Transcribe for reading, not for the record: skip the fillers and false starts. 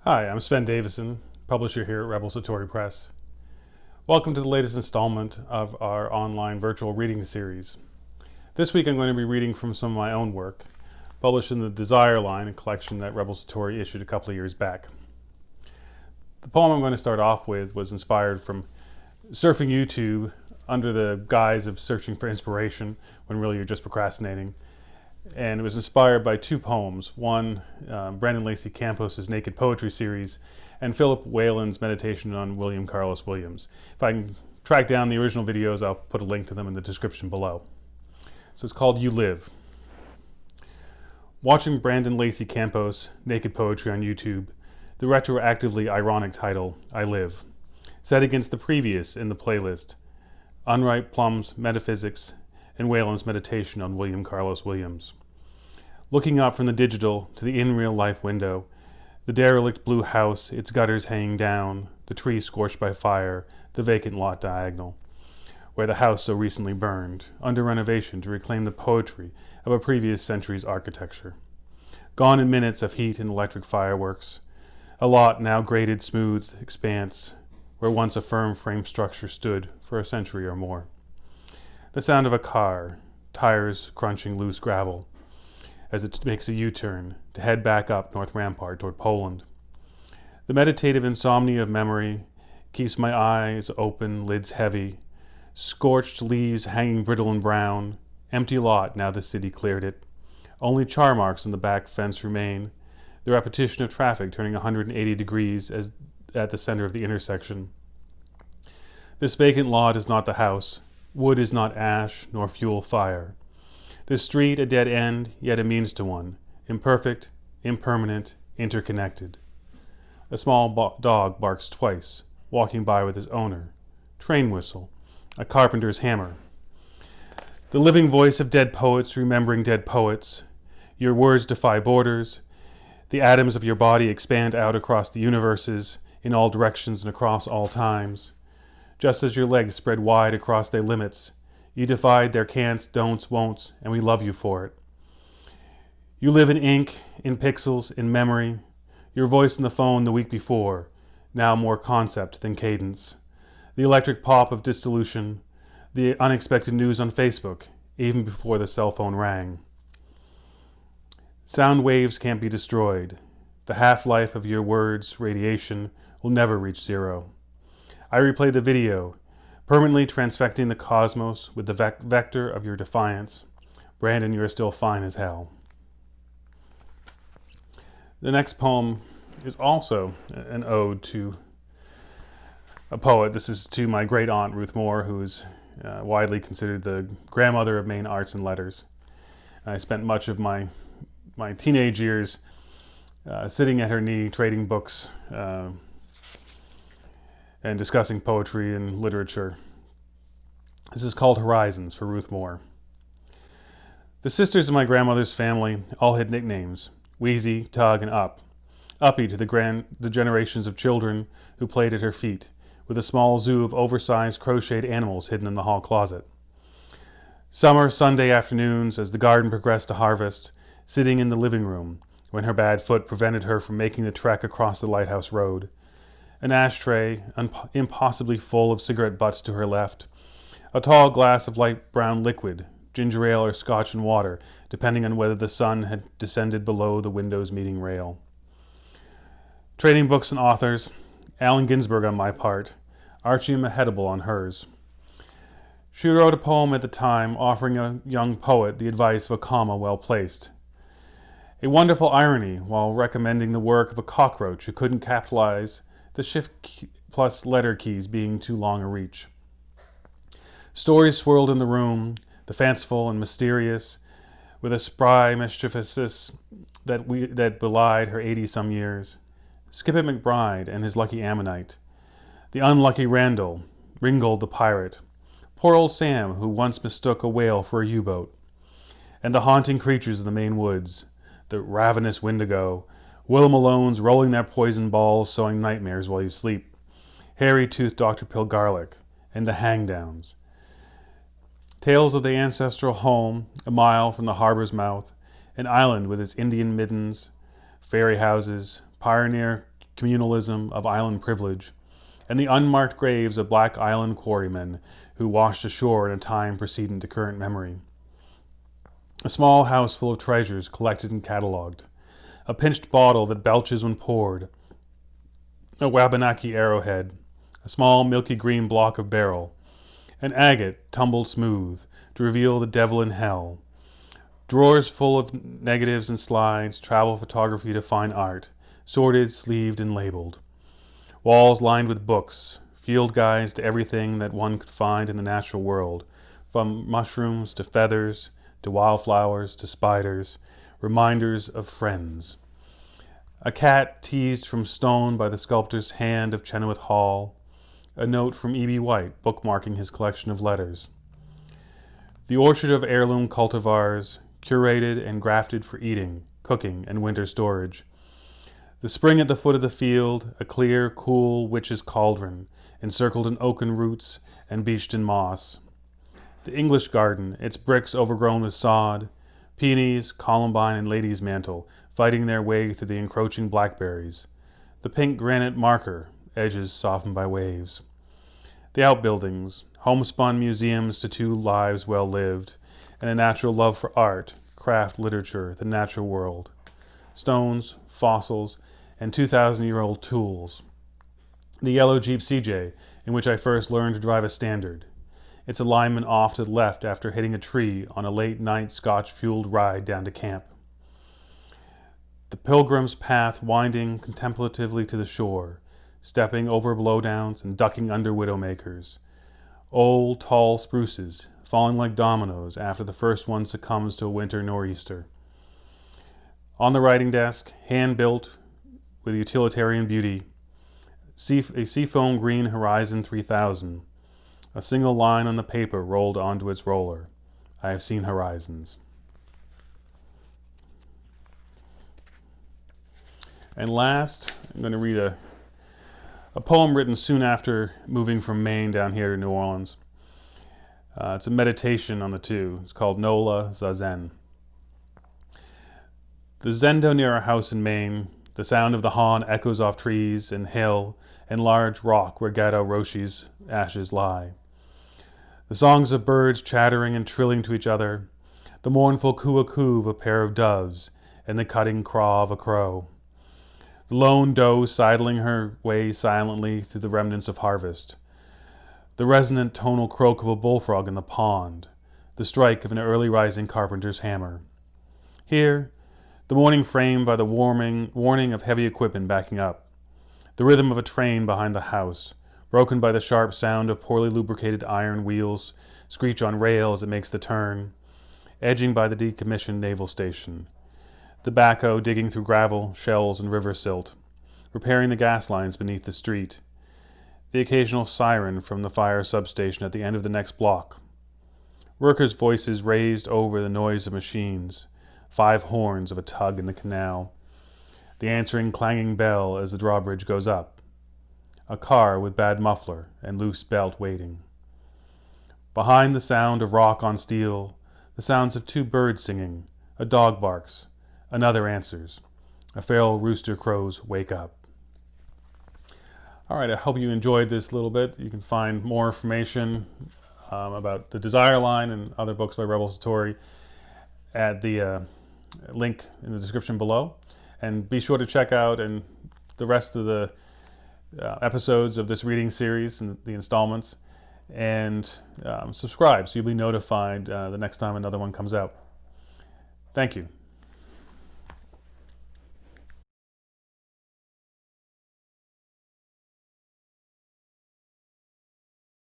Hi, I'm Sven Davisson, publisher here at Rebel Satori Press. Welcome to the latest installment of our online virtual reading series. This week I'm going to be reading from some of my own work, published in the Desire line, a collection that Rebel Satori issued a couple of years back. The poem I'm going to start off with was inspired from surfing YouTube under the guise of searching for inspiration when really you're just procrastinating. And it was inspired by two poems. One, Lacy Campos' Naked Poetry series, and Philip Whalen's Meditation on William Carlos Williams. If I can track down the original videos, I'll put a link to them in the description below. So it's called You Live. Watching Lacy Campos' Naked Poetry on YouTube, the retroactively ironic title, I Live, set against the previous in the playlist, Unripe Plum's Metaphysics, and Whalen's Meditation on William Carlos Williams. Looking up from the digital to the in-real-life window, the derelict blue house, its gutters hanging down, the tree scorched by fire, the vacant lot diagonal, where the house so recently burned, under renovation to reclaim the poetry of a previous century's architecture. Gone in minutes of heat and electric fireworks, a lot now graded smooth expanse, where once a firm frame structure stood for a century or more. The sound of a car, tires crunching loose gravel, as it makes a U-turn to head back up North Rampart toward Poland. The meditative insomnia of memory keeps my eyes open, lids heavy, scorched leaves hanging brittle and brown, empty lot now the city cleared it. Only char marks on the back fence remain, the repetition of traffic turning 180 degrees as at the center of the intersection. This vacant lot is not the house. Wood is not ash, nor fuel fire. This street a dead end, yet a means to one, imperfect, impermanent, interconnected. A small dog barks twice, walking by with his owner. Train whistle, a carpenter's hammer. The living voice of dead poets remembering dead poets. Your words defy borders. The atoms of your body expand out across the universes, in all directions and across all times. Just as your legs spread wide across their limits, you defied their can'ts, don'ts, won'ts, and we love you for it. You live in ink, in pixels, in memory. Your voice on the phone the week before, now more concept than cadence. The electric pop of dissolution, the unexpected news on Facebook, even before the cell phone rang. Sound waves can't be destroyed. The half-life of your words' radiation will never reach zero. I replay the video, permanently transfecting the cosmos with the vector of your defiance. Brandon, you are still fine as hell. The next poem is also an ode to a poet. This is to my great aunt, Ruth Moore, who is widely considered the grandmother of Maine arts and letters. I spent much of my teenage years sitting at her knee, trading books, and discussing poetry and literature. This is called Horizons for Ruth Moore. The sisters of my grandmother's family all had nicknames: Wheezy, Tug, and Up. Uppy to the generations of children who played at her feet, with a small zoo of oversized crocheted animals hidden in the hall closet. Summer Sunday afternoons, as the garden progressed to harvest, sitting in the living room when her bad foot prevented her from making the trek across the lighthouse road. An ashtray, impossibly full of cigarette butts to her left. A tall glass of light brown liquid, ginger ale or scotch and water, depending on whether the sun had descended below the window's meeting rail. Trading books and authors, Allen Ginsberg on my part, Archie Mahedable on hers. She wrote a poem at the time offering a young poet the advice of a comma well placed. A wonderful irony while recommending the work of a cockroach who couldn't capitalize the shift plus letter keys being too long a reach. Stories swirled in the room, the fanciful and mysterious, with a spry mischievousness that belied her 80-some years. Skippet McBride and his lucky Ammonite. The unlucky Randall, Ringgold the pirate. Poor old Sam, who once mistook a whale for a U-boat. And the haunting creatures of the Maine woods. The ravenous Wendigo, Will Malone's rolling their poison balls, sowing nightmares while you sleep. Hairy-toothed Dr. Pilgarlic, and the Hangdowns. Tales of the ancestral home, a mile from the harbor's mouth, an island with its Indian middens, fairy houses, pioneer communalism of island privilege, and the unmarked graves of black island quarrymen who washed ashore in a time precedent to current memory. A small house full of treasures collected and catalogued. A pinched bottle that belches when poured. A Wabanaki arrowhead. A small milky green block of beryl. An agate tumbled smooth to reveal the devil in hell. Drawers full of negatives and slides, travel photography to fine art, sorted, sleeved, and labeled. Walls lined with books, field guides to everything that one could find in the natural world, from mushrooms to feathers, to wildflowers, to spiders, reminders of friends. A cat teased from stone by the sculptor's hand of Chenoweth Hall. A note from E.B. White bookmarking his collection of letters. The orchard of heirloom cultivars, curated and grafted for eating, cooking, and winter storage. The spring at the foot of the field, a clear, cool witch's cauldron, encircled in oaken roots and beached in moss. The English garden, its bricks overgrown with sod, peonies, columbine, and lady's mantle, fighting their way through the encroaching blackberries. The pink granite marker, edges softened by waves. The outbuildings, homespun museums to two lives well lived, and a natural love for art, craft, literature, the natural world. Stones, fossils, and 2,000-year-old tools. The yellow Jeep CJ, in which I first learned to drive a Standard. Its alignment off to the left after hitting a tree on a late-night Scotch-fueled ride down to camp. The pilgrim's path winding contemplatively to the shore, stepping over blowdowns and ducking under widowmakers. Old, tall spruces, falling like dominoes after the first one succumbs to a winter nor'easter. On the writing desk, hand-built with utilitarian beauty, a seafoam green Horizon 3000. A single line on the paper rolled onto its roller. I have seen horizons. And last, I'm going to read a poem written soon after moving from Maine down here to New Orleans. It's a meditation on the two. It's called Nola Zazen. The zendo near our house in Maine, the sound of the hon echoes off trees and hill and large rock where Gato Roshi's ashes lie. The songs of birds chattering and trilling to each other, the mournful coo-a-coo of a pair of doves, and the cutting craw of a crow. The lone doe sidling her way silently through the remnants of harvest. The resonant tonal croak of a bullfrog in the pond, the strike of an early rising carpenter's hammer. Here, the morning framed by the warning of heavy equipment backing up. The rhythm of a train behind the house, broken by the sharp sound of poorly lubricated iron wheels screech on rail as it makes the turn, edging by the decommissioned naval station. The backhoe digging through gravel, shells, and river silt, repairing the gas lines beneath the street. The occasional siren from the fire substation at the end of the next block. Workers' voices raised over the noise of machines, 5 horns of a tug in the canal, the answering clanging bell as the drawbridge goes up. A car with bad muffler and loose belt waiting. Behind the sound of rock on steel, the sounds of 2 birds singing, a dog barks, another answers. A feral rooster crows, wake up. All right, I hope you enjoyed this little bit. You can find more information about the Desire Line and other books by Rebel Satori at the link in the description below. And be sure to check out the rest of the episodes of this reading series and the installments, and subscribe so you'll be notified the next time another one comes out. Thank you.